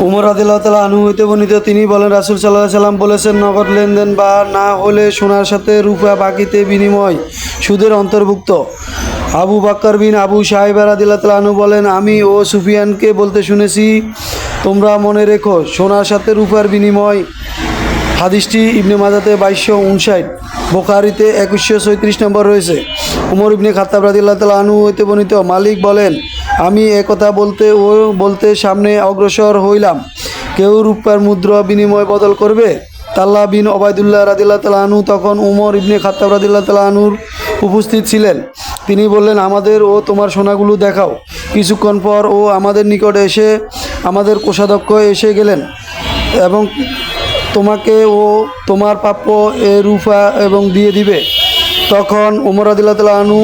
উমর রাদিয়াল্লাহু তাআলা আনহু হইতে বর্ণিত, তিনি বলেন, রাসূল সাল্লাল্লাহু আলাইহি সাল্লাম বলেছেন, নগদ লেনদেন বা না হলে সোনার সাথে রূপা বাকিতে বিনিময় সুদের অন্তর্ভুক্ত। আবু বকর বিন আবু সাইবা রাদিয়াল্লাহু তাআলা আনহু বলেন, আমি ও সুফিয়ানকে বলতে শুনেছি, তোমরা মনে রেখো সোনার সাথে রূপার বিনিময়। হাদিসটি ইবনে মাজাতে 2259, বুখারীতে 2136 নম্বর রয়েছে। উমর ইবনে খাত্তাব রাদিয়াল্লাহু তাআলা আনহু হইতে বর্ণিত, মালিক বলেন, আমি একথা বলতে সামনে অগ্রসর হইলাম, কেউ রূপার মুদ্রা বিনিময় বদল করবে? তাল্লাহ বিন ওবায়দুল্লাহ রাদিয়াল্লাহু তাআলা আনহু তখন উমর ইবনে খাত্তাব রাদিয়াল্লাহু তাআলা আনহুর উপস্থিত ছিলেন। তিনি বললেন, আমাদের ও তোমার সোনাগুলো দেখাও। কিছুক্ষণ পর ও আমাদের নিকটে এসে আমাদের কোষাধ্যক্ষ এসে গেলেন এবং তোমাকে ও তোমার প্রাপ্য এ রূপা এবং দিয়ে দিবে। তখন উমর রাদিয়াল্লাহু তাআলা আনহু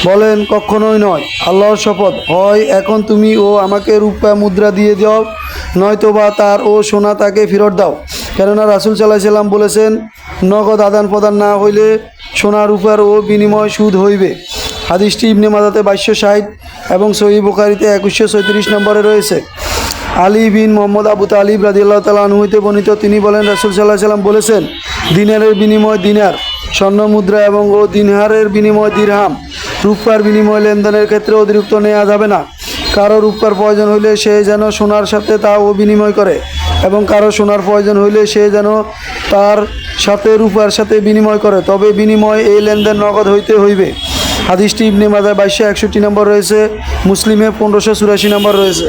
বলেন, কখনোই নয়, আল্লাহর শপথ, হয় এখন তুমি ও আমাকে রূপা মুদ্রা দিয়ে দাও, নয়তোবা তার ও সোনা তাকে ফেরত দাও। কেননা রাসূল সাল্লাল্লাহু আলাইহি সাল্লাম বলেছেন, নগদ আদান প্রদান না হইলে সোনা রূপার ও বিনিময় সুদ হইবে। হাদিসটি ইবনে মাজাতে 2260 এবং সহিহ বুখারীতে 2136 নম্বরে রয়েছে। আলী বিন মোহাম্মদ আবু তালিব রাদিয়াল্লাহু তাআলা আনহু হইতে বর্ণিত, তিনি বলেন, রাসূল সাল্লাল্লাহু আলাইহি সাল্লাম বলেছেন, দিনারের বিনিময় দিনার, স্বর্ণ মুদ্রা এবং ও দিনহারের বিনিময় দিরহাম। রূপার বিনিময় লেনদেনের ক্ষেত্রে অতিরিক্ত নেওয়া যাবে না। কারো রূপার প্রয়োজন হইলে সে যেন সোনার সাথে তা ও বিনিময় করে, এবং কারো সোনার প্রয়োজন হইলে সে যেন তার সাথে রূপার সাথে বিনিময় করে, তবে বিনিময় এই লেনদেন নগদ হইতে হইবে। হাদিসটি ইবনে মাজাহ 2261 নম্বর রয়েছে, মুসলিমে 1584 নম্বর রয়েছে।